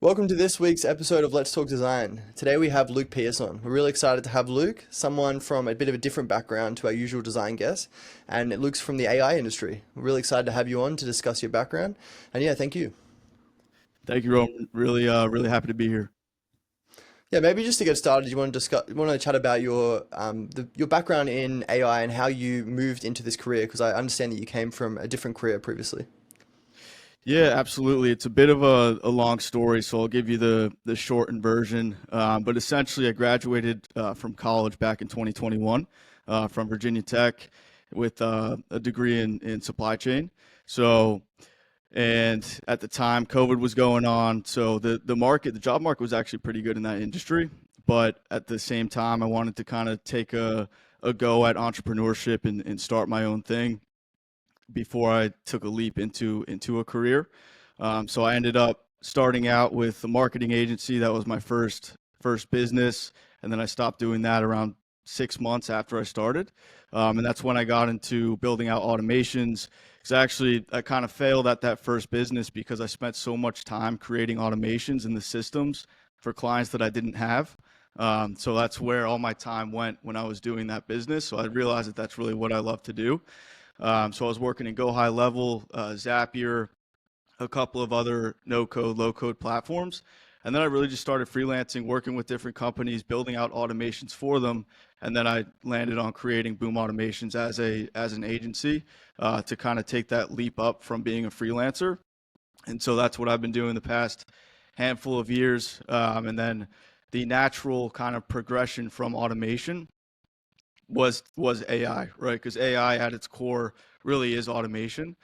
Welcome to this week's episode of Let's Talk Design. Today we have Luke Pierce on. We're really excited to have Luke, someone from a bit of a different background to our usual design guests, and Luke's from the AI industry. We're really excited to have you on to discuss your background, and yeah, thank you. Thank you, Roman. Really happy to be here. Yeah, maybe just to get started, you want to chat about your background in AI and how you moved into this career, because I understand that you came from a different career previously. Yeah, absolutely. It's a bit of a long story, so I'll give you the shortened version. But essentially, I graduated from college back in 2021 from Virginia Tech with a degree in supply chain. So, and at the time, COVID was going on, so the job market was actually pretty good in that industry. But at the same time, I wanted to kind of take a go at entrepreneurship and start my own thing before I took a leap into a career. So I ended up starting out with a marketing agency. That was my first business, and then I stopped doing that around 6 months after I started. And that's when I got into building out automations. Because actually, I kind of failed at that first business because I spent so much time creating automations in the systems for clients that I didn't have. So that's where all my time went when I was doing that business. So I realized that that's really what I love to do. So I was working in Go High Level, Zapier, a couple of other no-code, low-code platforms. And then I really just started freelancing, working with different companies, building out automations for them. And then I landed on creating Boom Automations as an agency to kind of take that leap up from being a freelancer. And so that's what I've been doing the past handful of years. And then the natural kind of progression from automation was AI, right? Because AI at its core really is automation.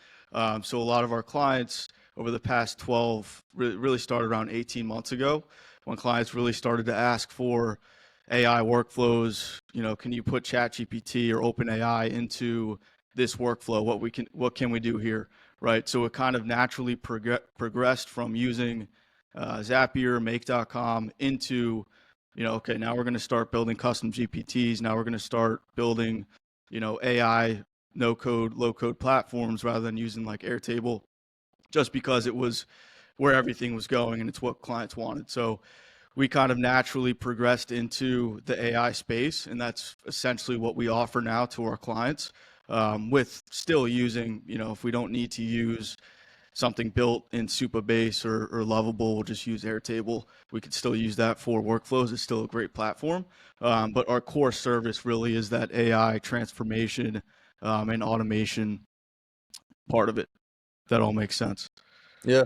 So a lot of our clients over the past 12 really started around 18 months ago when clients really started to ask for AI workflows. You know, can you put ChatGPT or OpenAI into this workflow? What can we do here, right? So it kind of naturally progressed from using Zapier, Make.com into okay, now we're going to start building custom GPTs. Now we're going to start building, AI, no code, low code platforms rather than using like Airtable, just because it was where everything was going and it's what clients wanted. So we kind of naturally progressed into the AI space, and that's essentially what we offer now to our clients, with still using, if we don't need to use something built in Supabase or Lovable, we'll just use Airtable. We could still use that for workflows. It's still a great platform. But our core service really is that AI transformation and automation part of it. That all makes sense. Yeah.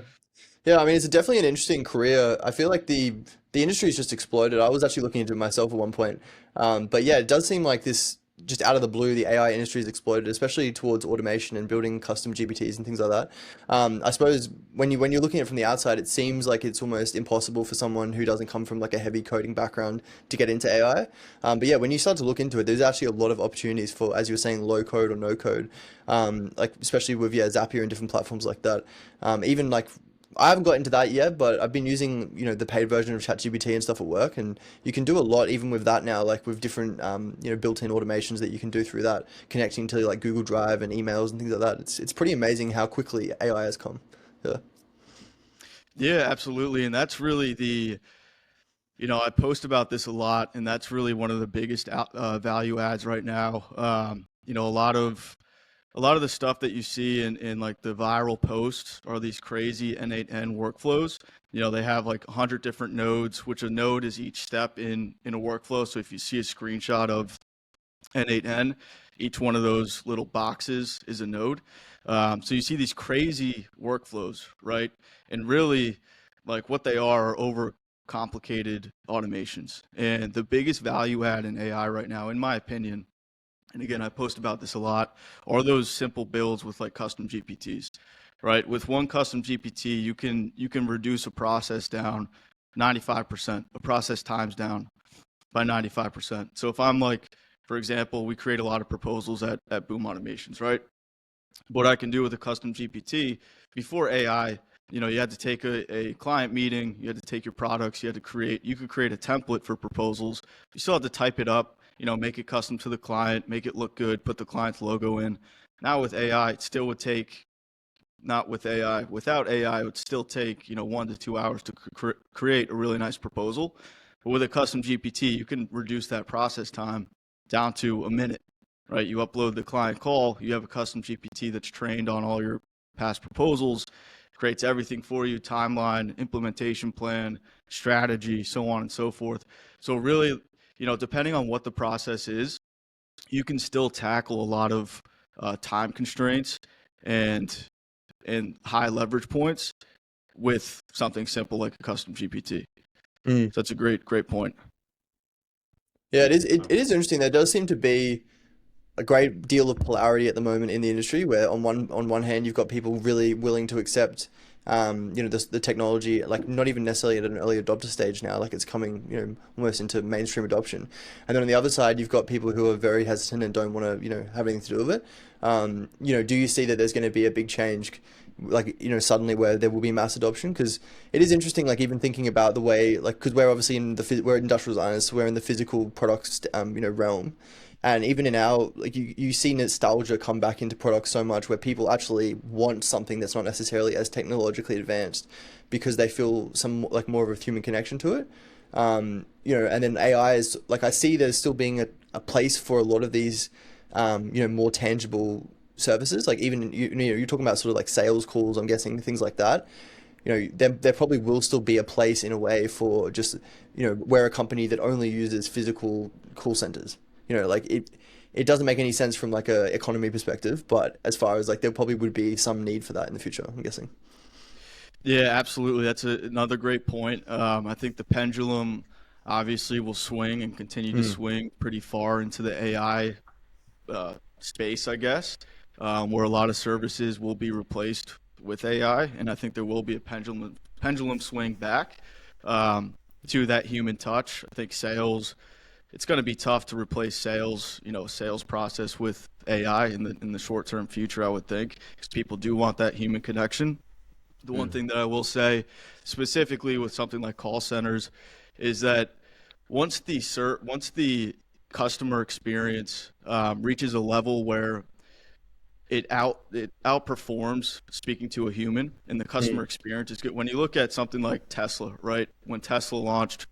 Yeah, I mean, it's definitely an interesting career. I feel like the industry's just exploded. I was actually looking into it myself at one point. But yeah, it does seem like this just out of the blue, the AI industry has exploded, especially towards automation and building custom GPTs and things like that. I suppose when you're looking at it from the outside, it seems like it's almost impossible for someone who doesn't come from like a heavy coding background to get into AI. But yeah, when you start to look into it, there's actually a lot of opportunities for, as you were saying, low code or no code. Like especially with Zapier and different platforms like that. Even like I haven't got into that yet, but I've been using, the paid version of ChatGPT and stuff at work, and you can do a lot even with that now, like with different, built-in automations that you can do through that, connecting to like Google Drive and emails and things like that. It's pretty amazing how quickly AI has come. Yeah. Yeah, absolutely. And that's really I post about this a lot, and that's really one of the biggest value adds right now. A lot of the stuff that you see in like the viral posts are these crazy N8N workflows. They have like 100 different nodes, which a node is each step in a workflow. So if you see a screenshot of N8N, each one of those little boxes is a node. So you see these crazy workflows, right? And really, like what they are over complicated automations. And the biggest value add in AI right now, in my opinion, and again, I post about this a lot, are those simple builds with like custom GPTs, right? With one custom GPT, you can reduce a process down 95%, a process times down by 95%. So if I'm like, for example, we create a lot of proposals at Boom Automations, right? What I can do with a custom GPT before AI, you had to take a client meeting, you had to take your products, you could create a template for proposals. You still have to type it up, make it custom to the client, make it look good, put the client's logo in. Now with AI, it still would take not with AI. Without AI, it would still take 1 to 2 hours to create a really nice proposal. But with a custom GPT, you can reduce that process time down to a minute, right? You upload the client call, you have a custom GPT that's trained on all your past proposals, creates everything for you, timeline, implementation plan, strategy, so on and so forth. So really, depending on what the process is, you can still tackle a lot of time constraints and high leverage points with something simple like a custom GPT. Mm. So that's a great point. Yeah, it is interesting. There does seem to be a great deal of polarity at the moment in the industry, where on one hand you've got people really willing to accept, the technology, like not even necessarily at an early adopter stage now, like it's coming, almost into mainstream adoption, and then on the other side you've got people who are very hesitant and don't want to, have anything to do with it. Do you see that there's going to be a big change, like suddenly where there will be mass adoption? Because it is interesting, like even thinking about the way, like because we're obviously we're industrial designers, so we're in the physical products, realm. And even in our, like you see nostalgia come back into products so much where people actually want something that's not necessarily as technologically advanced because they feel some like more of a human connection to it. And then AI is like, I see there's still being a place for a lot of these, more tangible services. Like even, you're talking about sort of like sales calls, I'm guessing, things like that. There probably will still be a place in a way for just, we're a company that only uses physical call centers. Like it doesn't make any sense from like a economy perspective, but as far as like there probably would be some need for that in the future, I'm guessing. Yeah, absolutely. That's another great point. I think the pendulum obviously will swing and continue to Mm, swing pretty far into the AI space, I guess, where a lot of services will be replaced with AI, and I think there will be a pendulum swing back to that human touch. I think sales, it's going to be tough to replace sales process with AI in the short term future, I would think, because people do want that human connection. The one mm, thing that I will say specifically with something like call centers is that once the customer experience reaches a level where it outperforms speaking to a human, and the customer mm, experience is good. When you look at something like Tesla, right? When Tesla launched,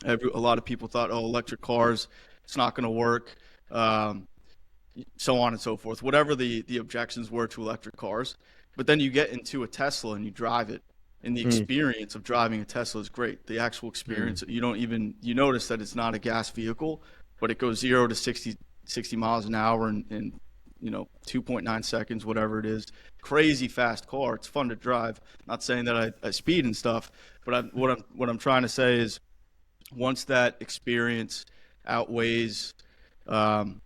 a lot of people thought, oh, electric cars, it's not going to work, um, so on and so forth. Whatever the objections were to electric cars, but then you get into a Tesla and you drive it, and the mm, experience of driving a Tesla is great. The actual mm, experience, you notice that it's not a gas vehicle, but it goes 0 to 60 miles an hour in 2.9 seconds, whatever it is. Crazy fast car. It's fun to drive. Not saying that I speed and stuff, but what I'm trying to say is once that experience outweighs um,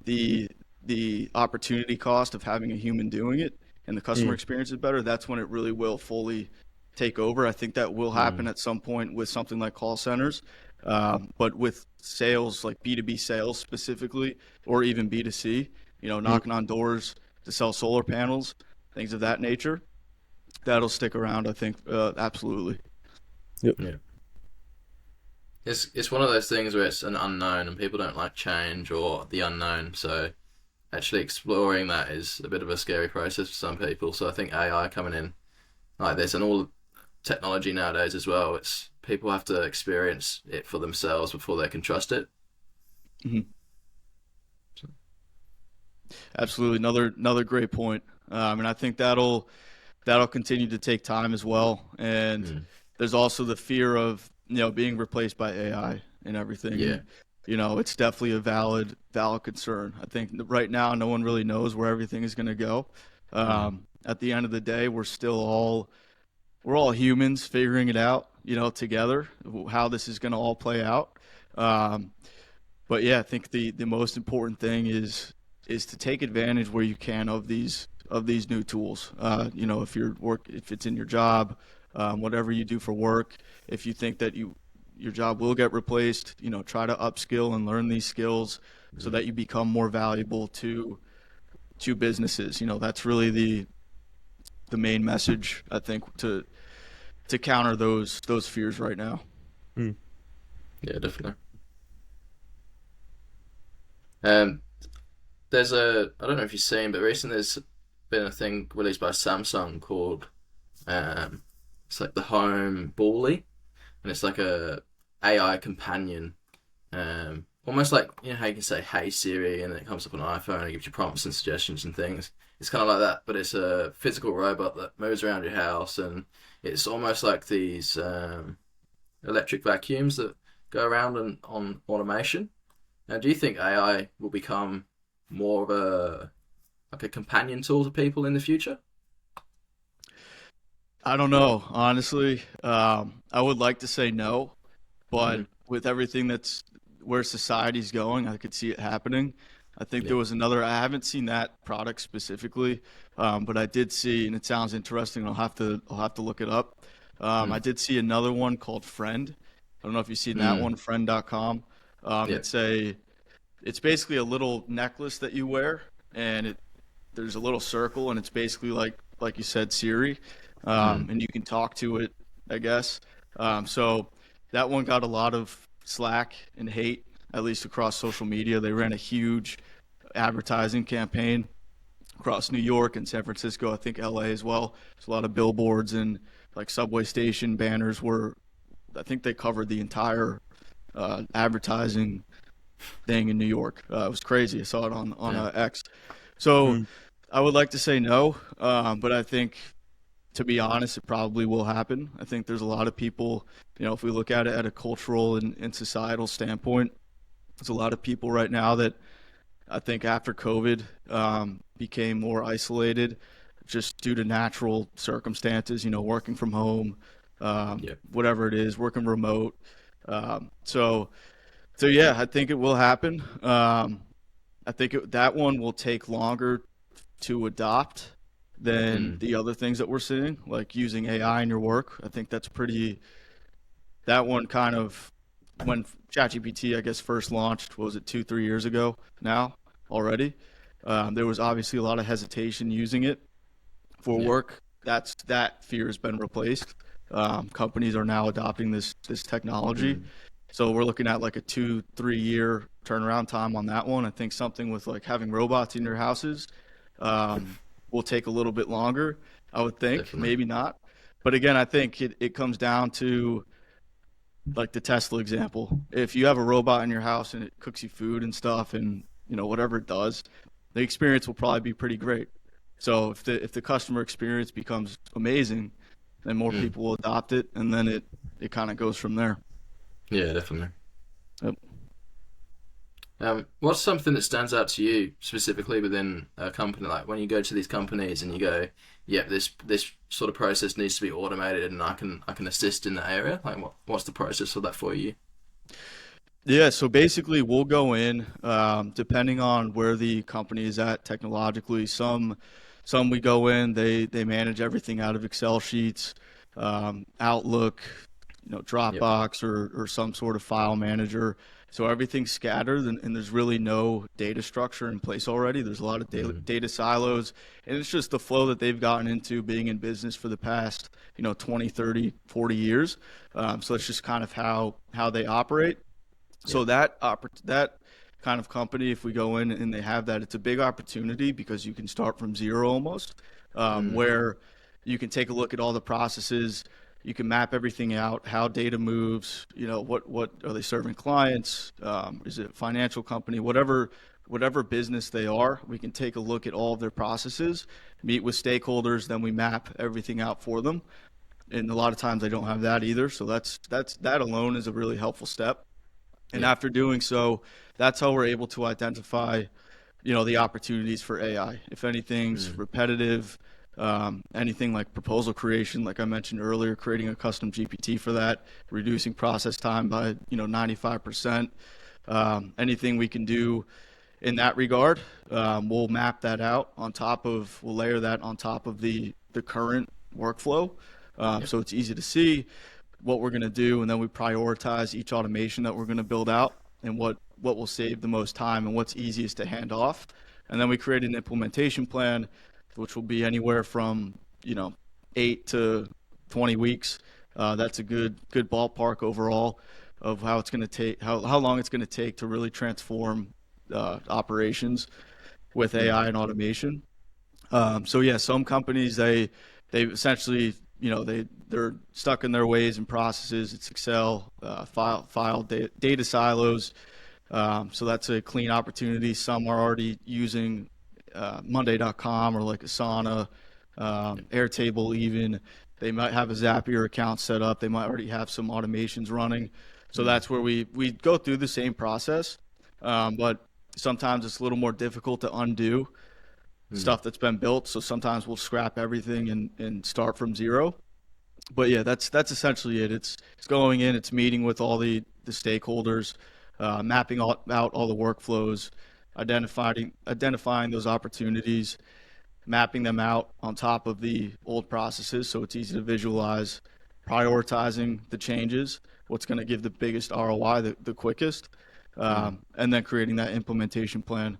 the the opportunity cost of having a human doing it and the customer mm, experience is better, that's when it really will fully take over. I think that will happen Mm. at some point with something like call centers. But with sales, like B2B sales specifically, or even B2C, mm. knocking on doors to sell solar panels, things of that nature, that'll stick around, I think, absolutely. Yep. Yeah. It's one of those things where it's an unknown and people don't like change or the unknown. So actually exploring that is a bit of a scary process for some people. So I think AI coming in like this and all technology nowadays as well, it's people have to experience it for themselves before they can trust it. Mhm. Absolutely, another great point. And I think that'll continue to take time as well. And Mm. there's also the fear of being replaced by AI and everything. Yeah. And it's definitely a valid concern. I think right now no one really knows where everything is going to go. Mm. At the end of the day, we're all humans figuring it out, together how this is going to all play out. Um, but yeah, I think the most important thing is to take advantage where you can of these new tools. If it's in your job, whatever you do for work, if you think that your job will get replaced, try to upskill and learn these skills so Mm. that you become more valuable to businesses. That's really the main message I think to counter those fears right now. Mm. Yeah, definitely. Um, there's I don't know if you've seen, but recently there's been a thing released by Samsung called um, it's like the Home Bully, and it's like a AI companion. Almost like, you know how you can say "Hey Siri" and it comes up on iPhone and it gives you prompts and suggestions and things. It's kind of like that, but it's a physical robot that moves around your house, and it's almost like these electric vacuums that go around and on automation. Now, do you think AI will become more of a like a companion tool to people in the future? I don't know, honestly. I would like to say no, but Mm. with everything that's where society's going, I could see it happening. I think Yeah. there was another, I haven't seen that product specifically, but I did see, and it sounds interesting. I'll have to look it up. I Mm. did see another one called Friend. I don't know if you've seen that Mm. one, friend.com. Yeah. It's basically a little necklace that you wear, and there's a little circle, and it's basically like you said, Siri, Mm. and you can talk to it, I guess. So that one got a lot of slack and hate, at least across social media. They ran a huge advertising campaign across New York and San Francisco, I think LA as well. There's a lot of billboards and like subway station banners were, I think they covered the entire advertising thing in New York. It was crazy. I saw it on Yeah. X. So Mm. I would like to say no, but I think, to be honest, it probably will happen. I think there's a lot of people, if we look at it at a cultural and societal standpoint, there's a lot of people right now that I think after COVID became more isolated just due to natural circumstances, working from home, Yeah. whatever it is, working remote. So yeah, I think it will happen. I think that one will take longer to adopt than Mm. the other things that we're seeing, like using AI in your work. I think that one kind of, when ChatGPT, I guess, first launched, what was it, 2, 3 years ago now already? There was obviously a lot of hesitation using it for Yeah. work. That fear has been replaced. Companies are now adopting this technology. Mm. So we're looking at like a 2, 3 year turnaround time on that one. I think something with like having robots in your houses will take a little bit longer, I would think, Definitely. maybe not. But again, I think it comes down to like the Tesla example. If you have a robot in your house and it cooks you food and stuff and whatever it does, the experience will probably be pretty great. So if the customer experience becomes amazing, then more Mm. people will adopt it, and then it kind of goes from there. Yeah, definitely. Yep. What's something that stands out to you specifically within a company? Like when you go to these companies and you go, "Yeah, this sort of process needs to be automated, and I can assist in that area." Like, what's the process for that for you? Yeah, so basically we'll go in, depending on where the company is at technologically. Some we go in, they manage everything out of Excel sheets, Outlook, Yep. Dropbox or some sort of file manager. So everything's scattered, and there's really no data structure in place already. There's a lot of Mm. data silos, and it's just the flow that they've gotten into being in business for the past, 20, 30, 40 years. So it's just kind of how they operate. So Yep. that kind of company, if we go in and they have that, it's a big opportunity because you can start from zero almost, Mm. where you can take a look at all the processes, you can map everything out, how data moves, what are they serving clients, is it a financial company, whatever business they are, we can take a look at all of their processes, meet with stakeholders, then we map everything out for them. And a lot of times they don't have that either, so that alone is a really helpful step. And Yeah. after doing so, that's how we're able to identify, the opportunities for AI. If anything's Mm. repetitive, anything like proposal creation, like I mentioned earlier, creating a custom GPT for that, reducing process time by, 95%. Anything we can do in that regard, we'll map that out we'll layer that on top of the current workflow. Yep. So it's easy to see what we're going to do, and then we prioritize each automation that we're going to build out and what will save the most time and what's easiest to hand off. And then we create an implementation plan, which will be anywhere from 8 to 20 weeks. That's a good ballpark overall of how it's going to take how long it's going to take to really transform operations with Mm. AI and automation. So yeah, some companies they essentially, they're stuck in their ways and processes. It's Excel, data silos. So that's a clean opportunity. Some are already using Monday.com or like Asana, Airtable even. They might have a Zapier account set up. They might already have some automations running. So that's where we go through the same process, but sometimes it's a little more difficult to undo stuff that's been built. So sometimes we'll scrap everything and start from zero. But yeah, that's essentially it. It's going in, it's meeting with all the stakeholders, mapping out all the workflows, identifying those opportunities, mapping them out on top of the old processes so it's easy to visualize, prioritizing the changes, what's going to give the biggest ROI the quickest, and then creating that implementation plan,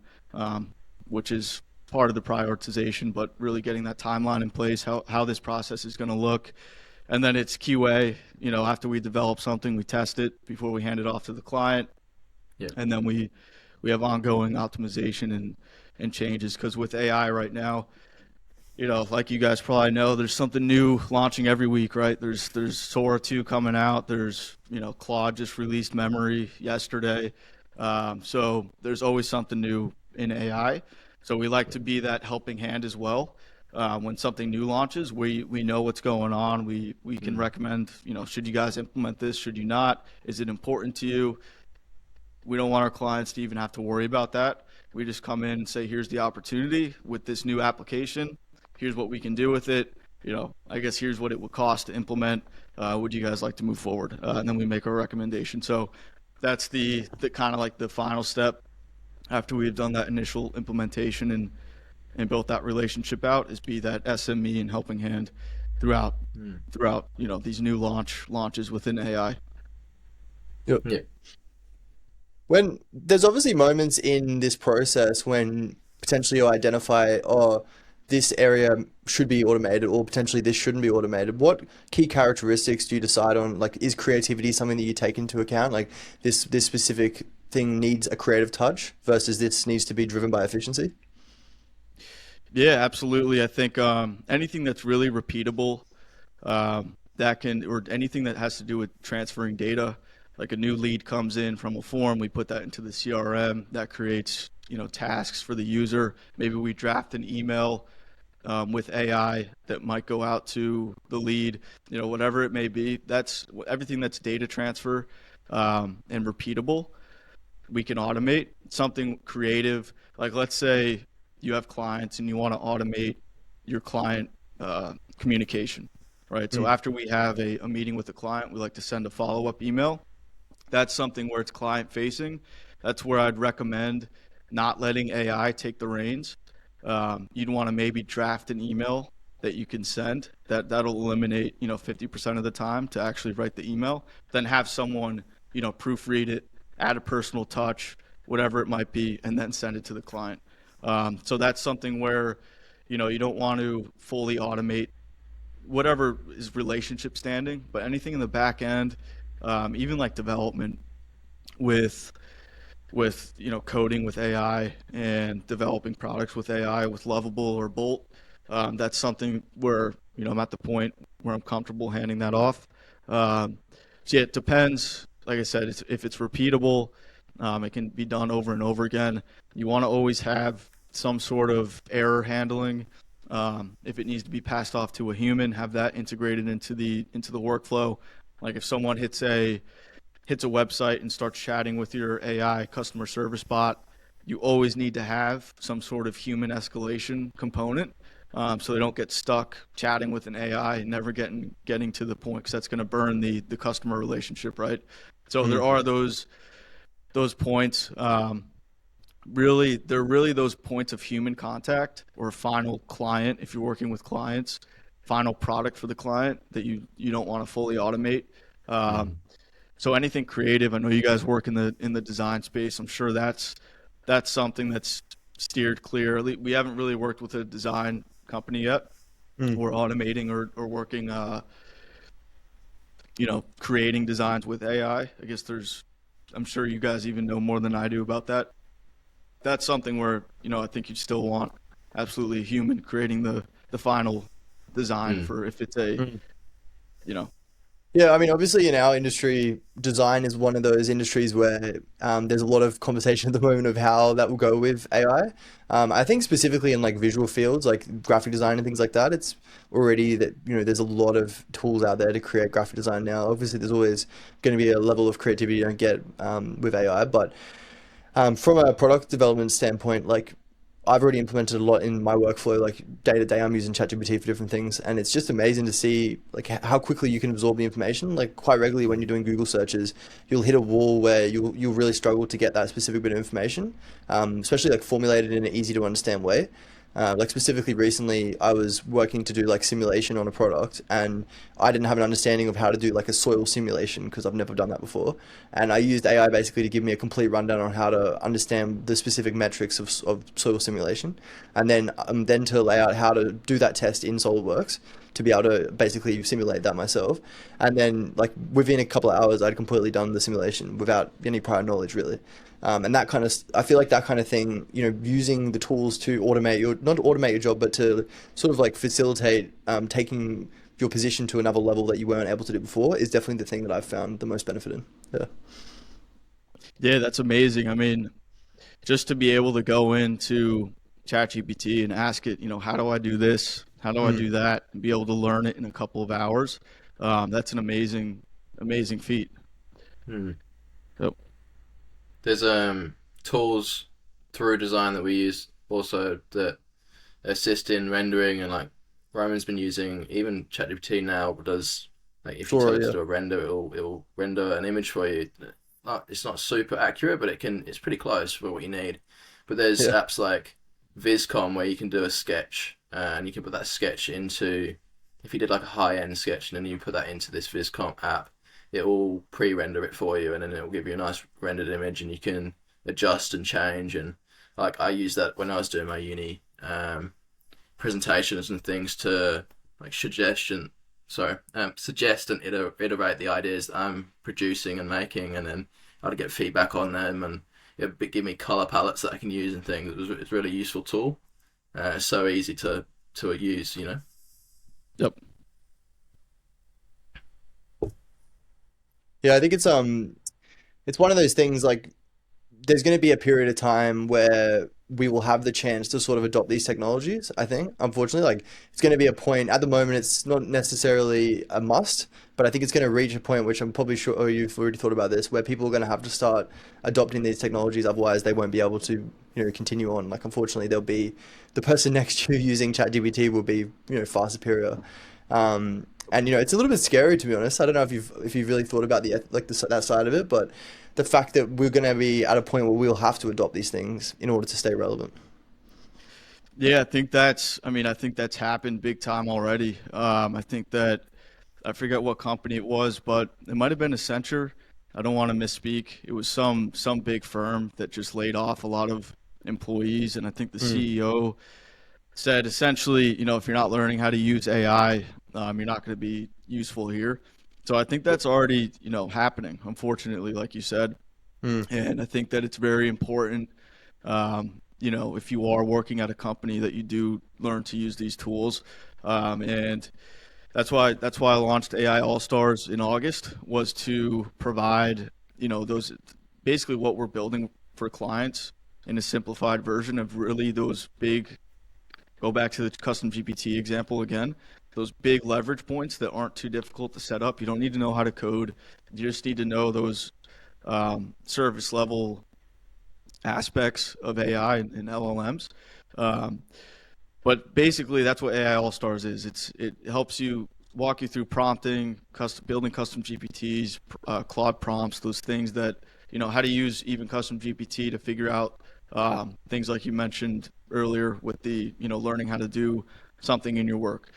which is part of the prioritization, but really getting that timeline in place, how this process is going to look. And then it's QA, after we develop something, we test it before we hand it off to the client. Yeah. And then we have ongoing optimization and changes, because with AI right now, like you guys probably know, there's something new launching every week, right? There's Sora 2 coming out. There's, Claude just released memory yesterday. So there's always something new in AI. So we like to be that helping hand as well. When something new launches, we know what's going on. We can recommend, should you guys implement this? Should you not? Is it important to you? We don't want our clients to even have to worry about that. We just come in and say, here's the opportunity with this new application. Here's what we can do with it. I guess here's what it would cost to implement. Would you guys like to move forward? And then we make our recommendation. So that's the kind of like the final step after we've done that initial implementation and built that relationship out, is be that SME and helping hand throughout these new launches within AI. Yep. Yeah. When there's obviously moments in this process when potentially you identify, oh, this area should be automated, or potentially this shouldn't be automated. What key characteristics do you decide on? Like, is creativity something that you take into account? Like, this specific thing needs a creative touch versus this needs to be driven by efficiency? Yeah, absolutely. I think anything that's really repeatable, or anything that has to do with transferring data, like a new lead comes in from a form, we put that into the CRM, that creates, tasks for the user. Maybe we draft an email with AI that might go out to the lead, whatever it may be. That's everything that's data transfer and repeatable. We can automate something creative. Like, let's say you have clients and you want to automate your client communication, right? So after we have a meeting with the client, we like to send a follow-up email. That's something where it's client facing. That's where I'd recommend not letting AI take the reins. You'd want to maybe draft an email that you can send. That'll eliminate 50% of the time to actually write the email. Then have someone proofread it, add a personal touch, whatever it might be, and then send it to the client. So that's something where you don't want to fully automate whatever is relationship standing, but anything in the back end, even like development with coding with AI and developing products with AI with Lovable or Bolt. That's something where I'm at the point where I'm comfortable handing that off. So yeah, it depends. Like I said, if it's repeatable, it can be done over and over again. You want to always have some sort of error handling. If it needs to be passed off to a human, have that integrated into the workflow. Like if someone hits a website and starts chatting with your AI customer service bot, you always need to have some sort of human escalation component, so they don't get stuck chatting with an AI and never getting to the point, because that's going to burn the customer relationship, right? So there are those points. They're really those points of human contact or final client, if you're working with clients, final product for the client that you don't want to fully automate. So anything creative, I know you guys work in the design space. I'm sure that's something that's steered clear. We haven't really worked with a design company yet. We're automating or working, creating designs with AI. I guess I'm sure you guys even know more than I do about that. That's something where, I think you'd still want absolutely a human creating the final design Mm. for if it's a, Mm. you know, Yeah, I mean, obviously in our industry, design is one of those industries where there's a lot of conversation at the moment of how that will go with AI. I think specifically in like visual fields, like graphic design and things like that, it's already that, there's a lot of tools out there to create graphic design now. Obviously, there's always going to be a level of creativity you don't get with AI, but from a product development standpoint, like I've already implemented a lot in my workflow, like day to day, I'm using ChatGPT for different things, and it's just amazing to see like how quickly you can absorb the information. Like quite regularly, when you're doing Google searches, you'll hit a wall where you'll really struggle to get that specific bit of information, especially like formulated in an easy to understand way. Like specifically recently, I was working to do like simulation on a product, and I didn't have an understanding of how to do like a soil simulation because I've never done that before. And I used AI basically to give me a complete rundown on how to understand the specific metrics of soil simulation, and then to lay out how to do that test in SolidWorks to be able to basically simulate that myself. And then like within a couple of hours, I'd completely done the simulation without any prior knowledge really. And that kind of, I feel like that kind of thing, using the tools to automate not to automate your job, but to sort of like facilitate taking your position to another level that you weren't able to do before is definitely the thing that I've found the most benefit in. Yeah. yeah, that's amazing. I mean, just to be able to go into ChatGPT and ask it, how do I do this? How do I Mm. do that? And be able to learn it in a couple of hours. That's an amazing, amazing feat. Mm. So, There's tools through design that we use also that assist in rendering, and like Roman's been using even ChatGPT now does, like if you tell Sure, it to yeah. do a render, it'll render an image for you. It's not super accurate, but it's pretty close for what you need. But there's Yeah. apps like Viscom where you can do a sketch, and you can put that sketch into, if you did like a high end sketch and then you put that into this Viscom app, it will pre-render it for you, and then it will give you a nice rendered image, and you can adjust and change. And like I used that when I was doing my uni presentations and things to like suggest and iterate the ideas that I'm producing and making, and then I'd get feedback on them, and it give me color palettes that I can use and things. It's a really useful tool. So easy to use, you know. yep. Yeah, I think it's one of those things like there's going to be a period of time where we will have the chance to sort of adopt these technologies. I think, unfortunately, like it's going to be a point at the moment, it's not necessarily a must, but I think it's going to reach a point, which I'm probably sure you've already thought about this, where people are going to have to start adopting these technologies. Otherwise, they won't be able to, continue on. Like, unfortunately, there'll be the person next to you using ChatGPT will be, far superior. And it's a little bit scary to be honest. I don't know if you've really thought about that side of it, but the fact that we're going to be at a point where we'll have to adopt these things in order to stay relevant. Yeah, I think that's happened big time already. I think that, I forget what company it was, but it might have been Accenture. I don't want to misspeak. It was some big firm that just laid off a lot of employees, and I think the Mm, CEO said essentially, if you're not learning how to use AI, you're not going to be useful here. So I think that's already, happening, unfortunately, like you said. mm, And I think that it's very important, if you are working at a company, that you do learn to use these tools. And that's why I launched AI All Stars in August, was to provide, those, basically what we're building for clients in a simplified version of really those big, go back to the custom GPT example again, those big leverage points that aren't too difficult to set up. You don't need to know how to code. You just need to know those service level aspects of AI and LLMs. Um, but basically, that's what AI All Stars is. It helps you, walk you through prompting, building custom GPTs, Claude prompts, those things that, how to use even custom GPT to figure out things like you mentioned earlier with the, learning how to do something in your work.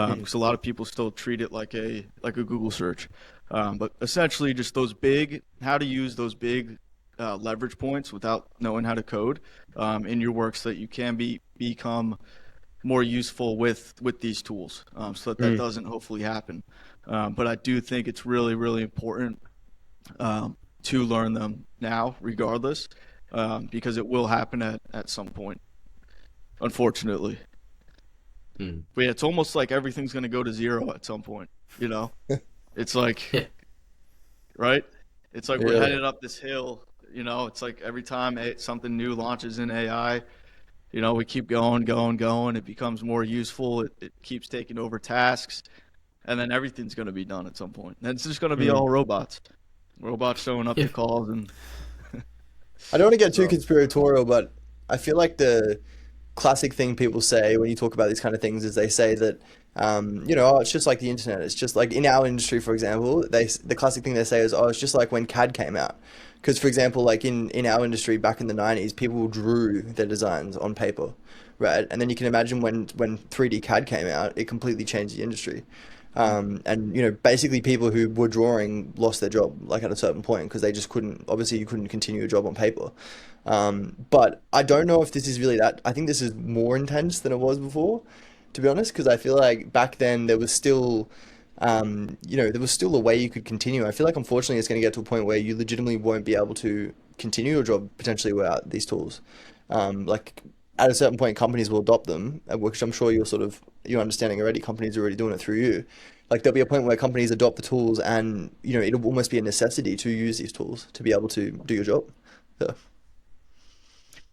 mm, Because a lot of people still treat it like a Google search. But essentially, just those big, how to use those big leverage points without knowing how to code in your work, so that you can become more useful with these tools, so that mm, doesn't hopefully happen. But I do think it's really, really important to learn them now, regardless, because it will happen at some point. unfortunately. Mm. But yeah, it's almost like everything's going to go to zero at some point, you know? It's like, Yeah. right? It's like we're Yeah. headed up this hill, you know? It's like every time something new launches in AI, you know, we keep going, going, going. It becomes more useful. It keeps taking over tasks, and then everything's going to be done at some point. And it's just going to be Mm. all robots. Robots showing up Yeah. to calls, and I don't want to get too so conspiratorial, but I feel like the classic thing people say when you talk about these kind of things is they say that oh, it's just like the internet. It's just like in our industry, for example, the classic thing they say is, oh, it's just like when CAD came out. Because, for example, like in our industry back in the 90s, people drew their designs on paper, right? And then you can imagine when 3D CAD came out, it completely changed the industry. And basically people who were drawing lost their job like at a certain point because they just couldn't, obviously you couldn't continue a job on paper. But I don't know if this is really that. I think this is more intense than it was before, to be honest, because I feel like back then there was still, there was still a way you could continue. I feel like unfortunately it's going to get to a point where you legitimately won't be able to continue your job potentially without these tools. Like at a certain point, companies will adopt them, which I'm sure you're understanding already. Companies are already doing it through you. Like there'll be a point where companies adopt the tools, and it'll almost be a necessity to use these tools to be able to do your job. So,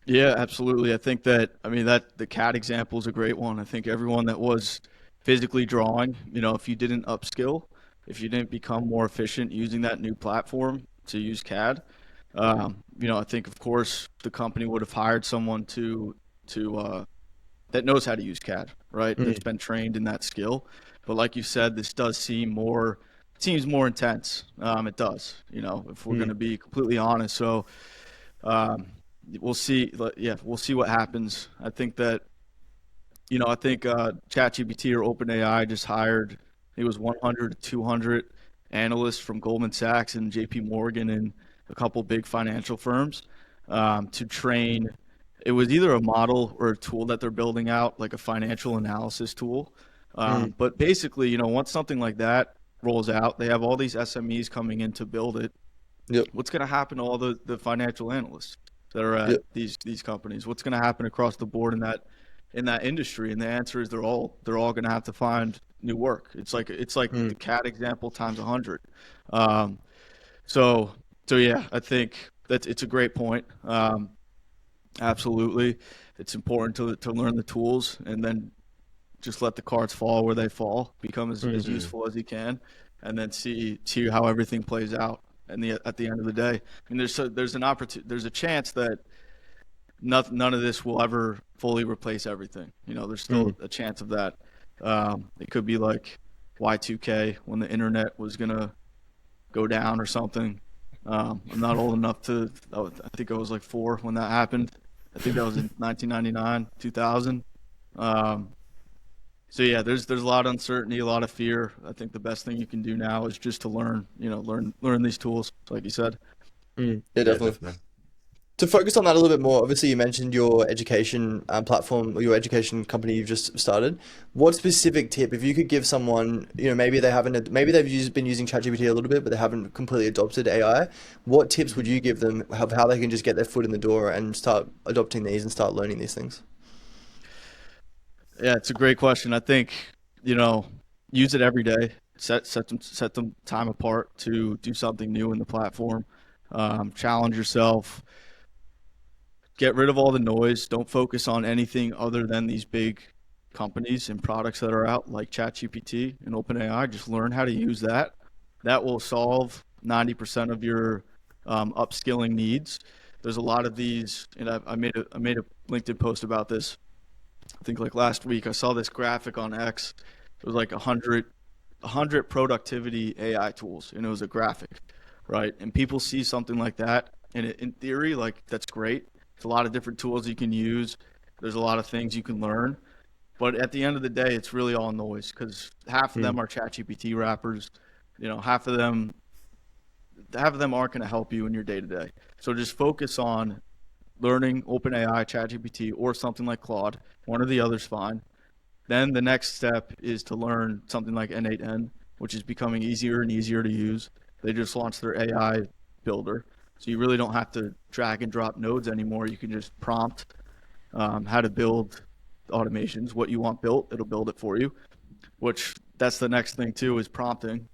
yeah, absolutely. I think that, I mean, that the CAD example is a great one. I think everyone that was physically drawing, you know, if you didn't upskill, if you didn't become more efficient using that new platform to use CAD, I think of course the company would have hired someone to that knows how to use CAD, right? That's mm, been trained in that skill. But like you said, this does seems more intense. It does, you know, if we're going mm, to be completely honest. So um, we'll see. Yeah, we'll see what happens. I think that, I think ChatGPT or OpenAI just hired, it was 100 to 200 analysts from Goldman Sachs and JP Morgan and a couple big financial firms to train. It was either a model or a tool that they're building out, like a financial analysis tool. mm, But basically, once something like that rolls out, they have all these SMEs coming in to build it. yep, What's going to happen to all the financial analysts that are at yep, these companies? What's going to happen across the board in that industry? And the answer is they're all going to have to find new work. It's like the mm, CAD example times 100. Um, so so yeah, I think that it's a great point. Absolutely, it's important to learn the tools and then just let the cards fall where they fall, become as mm, Mm. useful as you can, and then see how everything plays out. And at the end of the day, I mean, there's an opportunity, there's a chance that none of this will ever fully replace everything. There's mm. still a chance of that. It could be like Y2K when the internet was gonna go down or something. I'm not old enough to. I think I was like 4 when that happened. I think that was in 1999, 2000. Um, so yeah, there's a lot of uncertainty, a lot of fear. I think the best thing you can do now is just to learn these tools, like you said. Yeah, Yeah, definitely. definitely. To focus on that a little bit more, obviously you mentioned your education platform or your education company you've just started. What specific tip, if you could give someone, maybe they've been using ChatGPT a little bit, but they haven't completely adopted AI. What tips would Mhm. you give them of how they can just get their foot in the door and start adopting these and start learning these things? Yeah, it's a great question. I think you know use it every day. Set them time apart to do something new in the platform. Challenge yourself. Get rid of all the noise. Don't focus on anything other than these big companies and products that are out like ChatGPT and OpenAI. Just learn how to use that. That will solve 90% of your upskilling needs. There's a lot of these, and I made a LinkedIn post about this. I think like last week I saw this graphic on X. It was like a hundred productivity AI tools, and it was a graphic, right? And people see something like that, and in theory, like that's great. There's a lot of different tools you can use. There's a lot of things you can learn, but at the end of the day, it's really all noise because half of Mm, them are ChatGPT wrappers. Half of them aren't going to help you in your day to day. So just focus on learning OpenAI, ChatGPT, or something like Claude. One or the other's fine. Then the next step is to learn something like N8N, which is becoming easier and easier to use. They just launched their AI builder. So you really don't have to drag and drop nodes anymore. You can just prompt how to build automations, what you want built, it'll build it for you, which that's the next thing too, is prompting.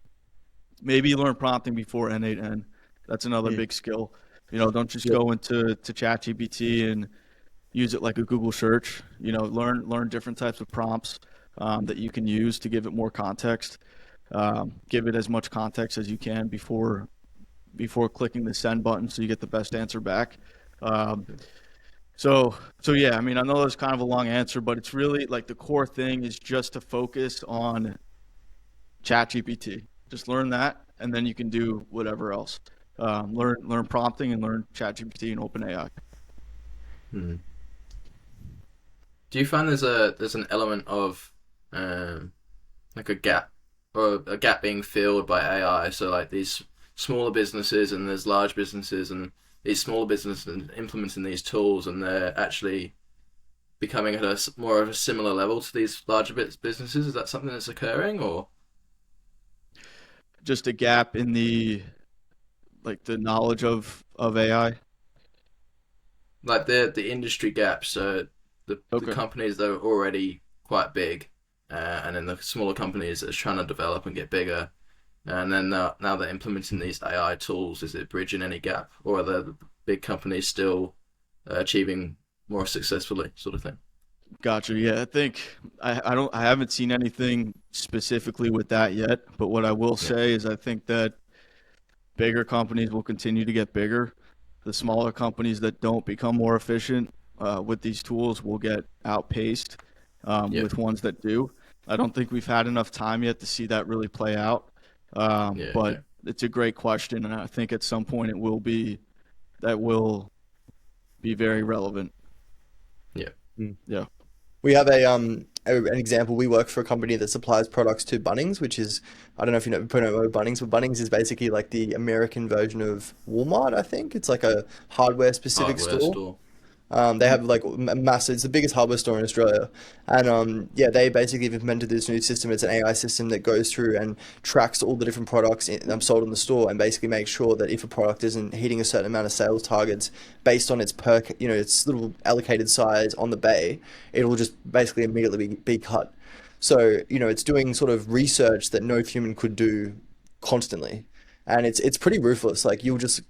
Maybe learn prompting before N8N. That's another Mm. big skill. Don't just Yep. go into ChatGPT and use it like a Google search. Learn different types of prompts that you can use to give it more context. Give it as much context as you can before clicking the send button, so you get the best answer back. Um, so yeah, I mean, I know that's kind of a long answer, but it's really like the core thing is just to focus on ChatGPT. Just learn that, and then you can do whatever else. Learn prompting and learn ChatGPT and OpenAI. Hmm. Do you find there's an element of like a gap, or a gap being filled by AI? So like these smaller businesses and there's large businesses, and these smaller businesses implementing these tools, and they're actually becoming at a more of a similar level to these larger businesses. Is that something that's occurring, or Just a gap in the knowledge of AI. like the industry gap? So the Okay. companies that are already quite big, and then the smaller companies that are trying to develop and get bigger, and then now they're implementing these AI tools. Is it bridging any gap, or are the big companies still achieving more successfully, sort of thing? Gotcha. Yeah, I think I haven't seen anything specifically with that yet, but what I will Yeah. say is I think that bigger companies will continue to get bigger. The smaller companies that don't become more efficient with these tools will get outpaced Yeah. with ones that do. I don't think we've had enough time yet to see that really play out, Yeah. but Okay. it's a great question, and I think at some point that will be very relevant. Yeah. Mm. Yeah. We have an example. We work for a company that supplies products to Bunnings, which is, I don't know if you probably know Bunnings, but Bunnings is basically like the American version of Walmart, I think. It's like a hardware specific Hardware store. store. They have like massive, it's the biggest hardware store in Australia. And yeah, they basically have implemented this new system. It's an AI system that goes through and tracks all the different products sold in the store, and basically makes sure that if a product isn't hitting a certain amount of sales targets based on its its little allocated size on the bay, it'll just basically immediately be cut. So, it's doing sort of research that no human could do constantly. And it's pretty ruthless. Like, you'll just,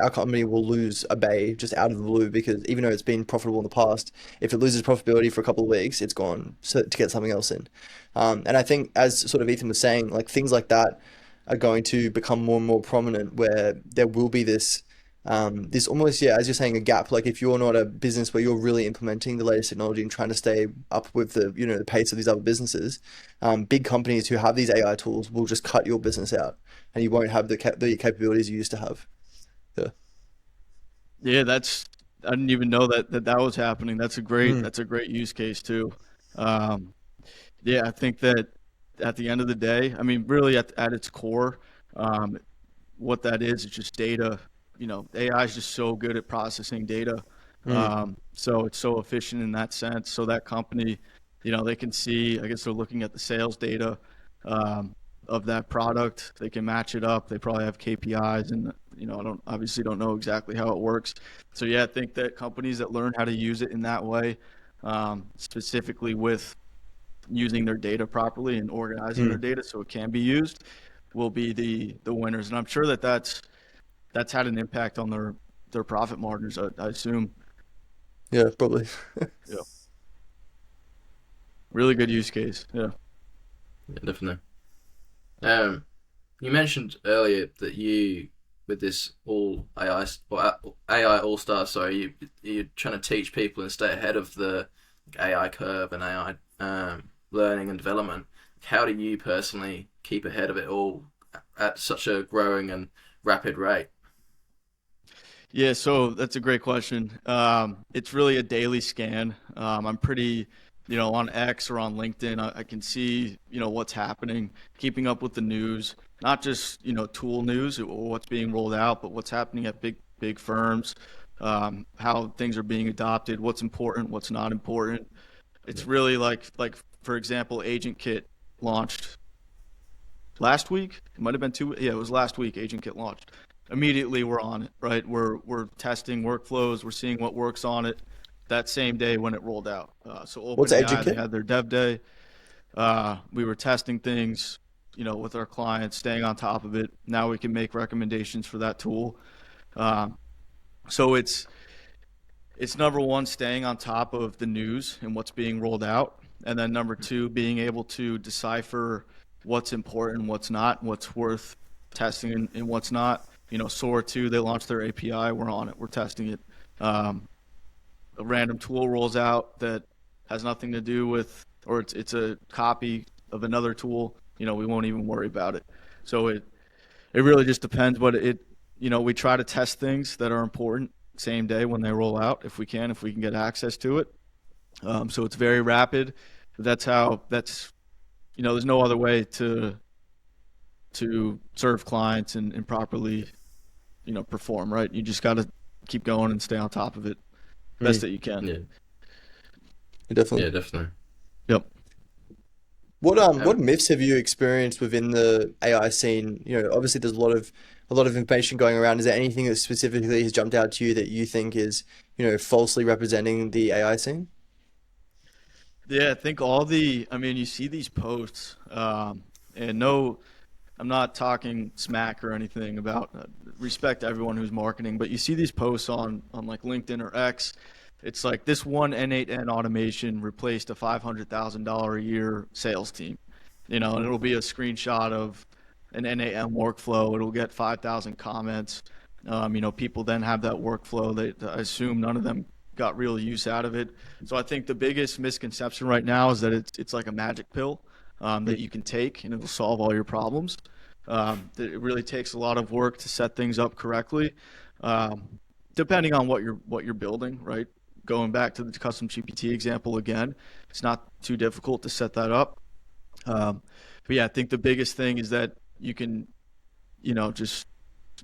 our company will lose a bay just out of the blue, because even though it's been profitable in the past, if it loses profitability for a couple of weeks, it's gone, so to get something else in. And I think, as sort of Ethan was saying, like, things like that are going to become more and more prominent, where there will be this almost, yeah, as you're saying, a gap. Like, if you're not a business where you're really implementing the latest technology and trying to stay up with the pace of these other businesses, big companies who have these AI tools will just cut your business out, and you won't have the capabilities you used to have. Yeah. Yeah, I didn't even know that was happening. Mm. That's a great use case too. Um, yeah, I think that at the end of the day, I mean, really at its core, um, what that is just data. AI is just so good at processing data. Mm. So it's so efficient in that sense. So that company, they can see, I guess they're looking at the sales data um, of that product. They can match it up. They probably have KPIs, and I don't know exactly how it works. So yeah, I think that companies that learn how to use it in that way, specifically with using their data properly and organizing their Mm. data so it can be used, will be the winners. And I'm sure that's had an impact on their profit margins. I assume. Yeah, probably. Yeah. Really good use case. Yeah. Yeah, definitely. Um, you mentioned earlier that you, with this all AI or AI All Stars, sorry, you're trying to teach people and stay ahead of the AI curve and AI learning and development. How do you personally keep ahead of it all at such a growing and rapid rate? Yeah, so that's a great question. It's really a daily scan. I'm pretty, on X or on LinkedIn. I can see, what's happening, keeping up with the news, not just, tool news or what's being rolled out, but what's happening at big firms, how things are being adopted, what's important, what's not important. Yeah. It's really like for example, Agent Kit launched last week. It might have been two. Yeah, it was last week. Agent Kit launched. Immediately, we're on it. Right, we're testing workflows. We're seeing what works on it. that same day when it rolled out. So What's OpenAI, they AgentKit? had their dev day. We were testing things, with our clients, staying on top of it. Now we can make recommendations for that tool. So it's number one, staying on top of the news and what's being rolled out, and then number two, being able to decipher what's important, what's not, what's worth testing, and what's not. Sora 2, they launched their API. We're on it. We're testing it. A random tool rolls out that has nothing to do with, or it's a copy of another tool. We won't even worry about it. So it really just depends. But we try to test things that are important same day when they roll out, if we can get access to it. So it's very rapid. There's no other way to serve clients and properly, perform, right? You just got to keep going and stay on top of it best that you can. Yeah, Definitely. yeah, definitely. Yep. What myths have you experienced within the AI scene? Obviously there's a lot of information going around. Is there anything that specifically has jumped out to you that you think is, falsely representing the AI scene? Yeah, I think you see these posts, and no, I'm not talking smack or anything about respect to everyone who's marketing, but you see these posts on like LinkedIn or X. It's like this one N8N automation replaced a $500,000 a year sales team, and it'll be a screenshot of an N8N workflow. It'll get 5,000 comments. People then have that workflow. I assume none of them got real use out of it. So I think the biggest misconception right now is that it's like a magic pill that you can take and it'll solve all your problems. It really takes a lot of work to set things up correctly, depending on what you're building, right? Going back to the custom GPT example again, it's not too difficult to set that up. But yeah, I think the biggest thing is that you can, just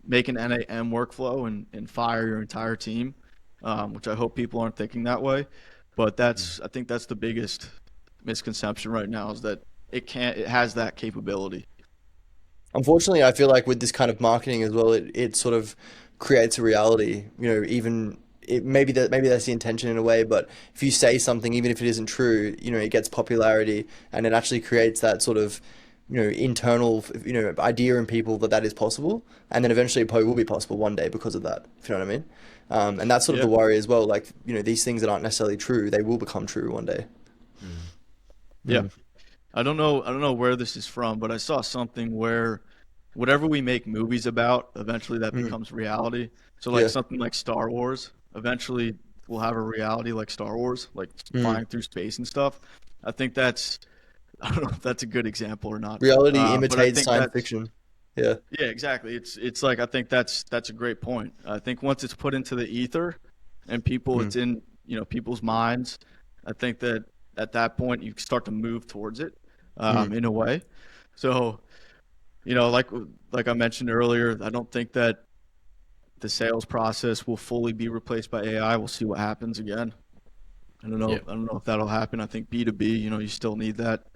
make an NAM workflow and fire your entire team, which I hope people aren't thinking that way. But I think that's the biggest misconception right now, is that it has that capability. Unfortunately, I feel like with this kind of marketing as well, it sort of creates a reality. Maybe that's the intention in a way, but if you say something, even if it isn't true, it gets popularity, and it actually creates that sort of, internal, idea in people that is possible, and then eventually it probably will be possible one day because of that. If you know what I mean? And that's sort of Yeah. the worry as well. Like, these things that aren't necessarily true, they will become true one day. Yeah. I don't know where this is from, but I saw something where whatever we make movies about, eventually that Mm. becomes reality. So like Yeah. something like Star Wars, eventually we'll have a reality like Star Wars, like Mm. flying through space and stuff. I think I don't know if that's a good example or not. Reality But I imitates think science that's fiction. Yeah. yeah, exactly. It's like I think that's a great point. I think once it's put into the ether and Mm. it's in, people's minds, I think that at that point you start to move towards it Mm. in a way. So, like I mentioned earlier, I don't think that the sales process will fully be replaced by AI. We'll see what happens again. I don't know. Yeah. I don't know if that'll happen. I think B2B, you still need that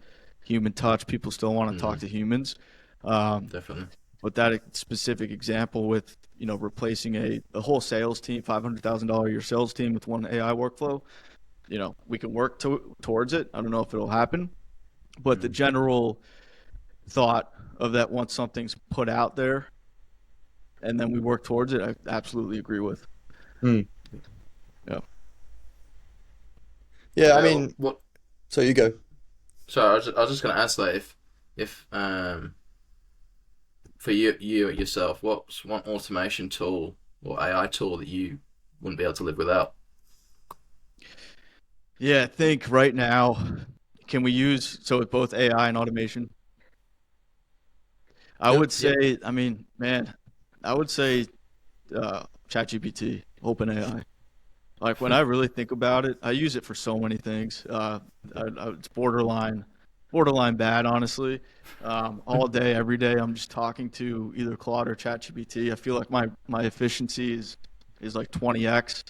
human touch. People still want to talk to humans. Definitely. But that specific example with, replacing a whole sales team, $500,000 a year sales team with one AI workflow, we can work towards it. I don't know if it'll happen, but the general thought of that once something's put out there and then we work towards it, I absolutely agree with. Mm. Yeah. Yeah, I mean, What? so you go. So I was just gonna ask, like, if for you yourself, what's one automation tool or AI tool that you wouldn't be able to live without? Yeah, I think right now, can we use, so with both AI and automation, I Yep. would say, I would say ChatGPT, OpenAI. Like when I really think about it, I use it for so many things. It's borderline bad, honestly. All day, every day, I'm just talking to either Claude or ChatGPT. I feel like my efficiency is like 20x.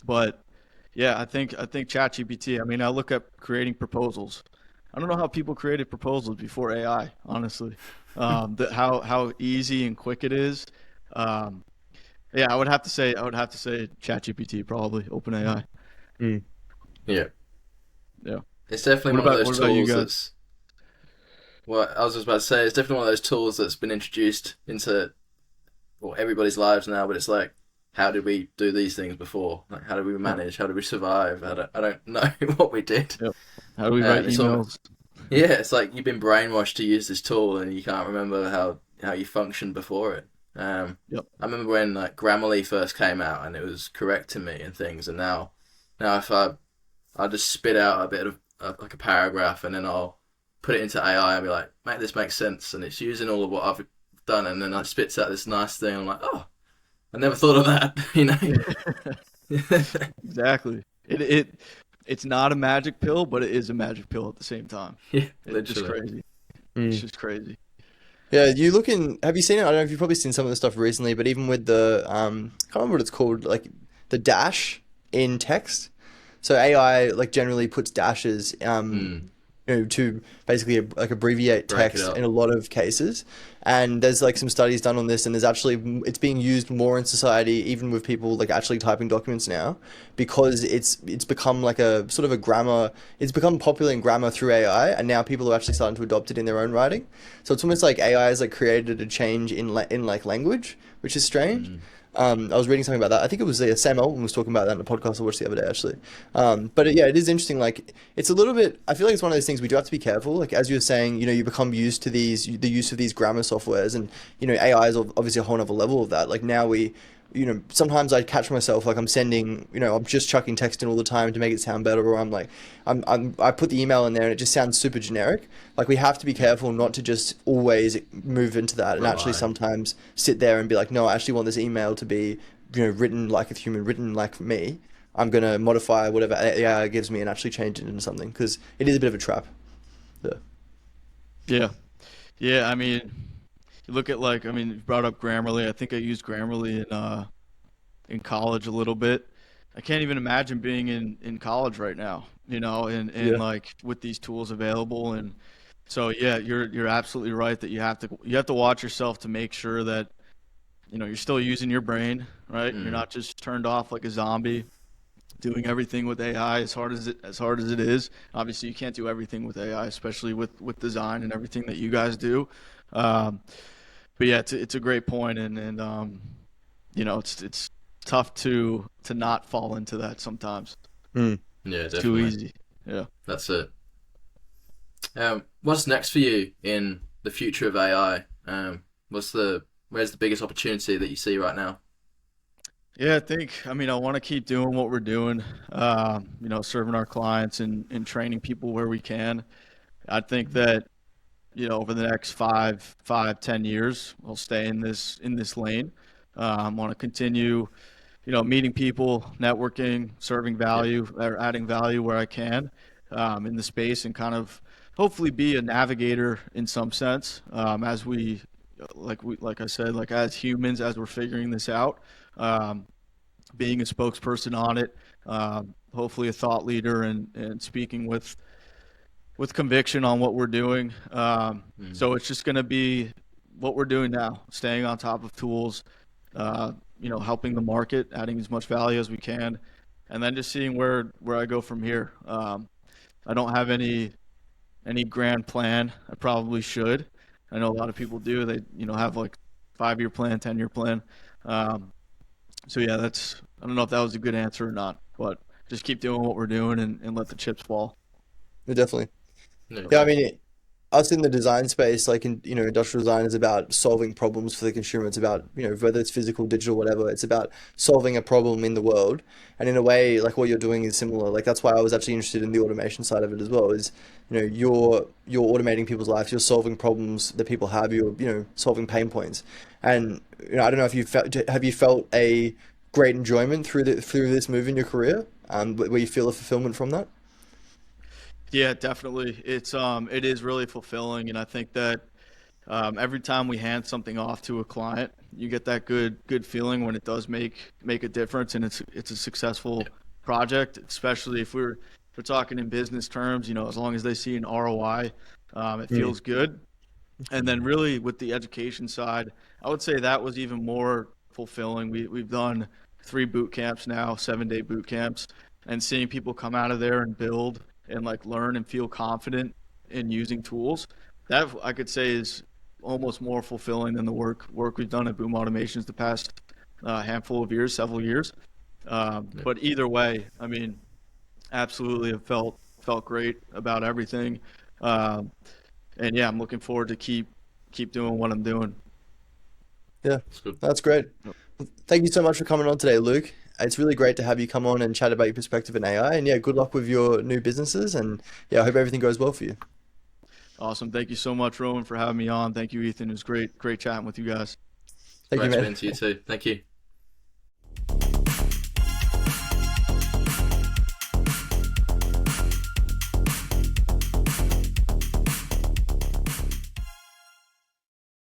But yeah, I think ChatGPT. I mean, I look at creating proposals. I don't know how people created proposals before AI, honestly. How easy and quick it is. Yeah, I would have to say ChatGPT probably, OpenAI. Mm. Yeah, Yeah. it's definitely What one of about those what about you tools guys? that's. Well, I was just about to say, it's definitely one of those tools that's been introduced into well everybody's lives now. But it's like, how did we do these things before? Like, how did we Yeah. manage? How did we survive? I don't know what we did. Yep. How do we write It's all, emails? yeah, it's like you've been brainwashed to use this tool and you can't remember how you functioned before it. Yep. I remember when like Grammarly first came out and it was correcting me and things, and now if I just spit out a bit of like a paragraph and then I'll put it into AI and be like, make this make sense, and it's using all of what I've done, and then it spits out this nice thing. I'm like, oh, I never thought of that, you know? Exactly. It's not a magic pill, but it is a magic pill at the same time. Yeah, It's just literally. crazy. It's Mm. just crazy. Yeah, you look in. Have you seen it? I don't know if you've probably seen some of the stuff recently, but even with the I can't remember what it's called, like the dash in text. So AI like generally puts dashes Mm, to basically like abbreviate break it text in up. a lot of cases. And there's like some studies done on this, and there's actually it's being used more in society, even with people like actually typing documents now, because it's become like a sort of a grammar. It's become popular in grammar through AI, and now people are actually starting to adopt it in their own writing. So it's almost like AI has like created a change in like language, which is strange. Mm, I was reading something about that. I think it was Sam Elton was talking about that in a podcast I watched the other day, actually. Yeah, it is interesting. Like, it's a little bit. I feel like it's one of those things we do have to be careful. Like, as you were saying, you become used to the use of these grammar softwares, and AI is obviously a whole other level of that. Like now sometimes I catch myself like I'm sending, I'm just chucking text in all the time to make it sound better, or I'm like, I put the email in there and it just sounds super generic. Like we have to be careful not to just always move into that, and actually rely. sometimes sit there and be like, no, I actually want this email to be, written like a human, written like me. I'm gonna modify whatever AI gives me and actually change it into something because it is a bit of a trap. Yeah. Yeah. Yeah. I mean, you look at you brought up Grammarly. I think I used Grammarly in college a little bit. I can't even imagine being in college right now, and Yeah. like with these tools available. And so yeah, you're absolutely right that you have to watch yourself to make sure that you're still using your brain, right? You're Mm, not just turned off like a zombie doing everything with AI as hard as it is. Obviously, you can't do everything with AI, especially with design and everything that you guys do. Um, but yeah, it's a great point, and it's tough to not fall into that sometimes. Mm. yeah, It's too definitely. easy. Yeah. That's it. What's next for you in the future of AI? Where's the biggest opportunity that you see right now? Yeah, I want to keep doing what we're doing, serving our clients and training people where we can. I think that, over the next 10 years, we'll stay in this lane. Want to continue, meeting people, networking, serving Yeah, value, or adding value where I can, in the space, and kind of hopefully be a navigator in some sense, as like I said, like as humans, as we're figuring this out, um, being a spokesperson on it, hopefully a thought leader, and speaking with conviction on what we're doing. mm, So it's just going to be what we're doing now, staying on top of tools, helping the market, adding as much value as we can, and then just seeing where I go from here. I don't have any grand plan. I probably should. I know a lot of people do. They have like 5-year plan, 10-year plan. Um, so yeah, I don't know if that was a good answer or not, but just keep doing what we're doing and let the chips fall. Yeah, definitely. yeah, Yeah, I mean, us in the design space, like in, industrial design is about solving problems for the consumer. It's about, whether it's physical, digital, whatever, it's about solving a problem in the world. And in a way, like what you're doing is similar. Like that's why I was actually interested in the automation side of it as well, is, you're automating people's lives, you're solving problems that people have, you're, solving pain points. And, I don't know if have you felt a great enjoyment through this move in your career, where you feel a fulfillment from that? Yeah, definitely. It is really fulfilling, and I think that every time we hand something off to a client, you get that good feeling when it does make a difference, and it's a successful yeah, project. Especially if we're talking in business terms, as long as they see an ROI, it Mm. feels good. And then really with the education side, I would say that was even more fulfilling. We've done 3 boot camps now, 7-day boot camps, and seeing people come out of there and build and like learn and feel confident in using tools, that I could say is almost more fulfilling than the work we've done at Boom Automations the past handful of years, several years. But either way, I mean, absolutely have felt great about everything. And yeah, I'm looking forward to keep doing what I'm doing. Yeah, That's good. that's great. Thank you so much for coming on today, Luke. It's really great to have you come on and chat about your perspective in AI. And yeah, good luck with your new businesses. And yeah, I hope everything goes well for you. Awesome. Thank you so much, Rowan, for having me on. Thank you, Ethan. It was great chatting with you guys. Thank you, Great man. speaking to you too. Thank you.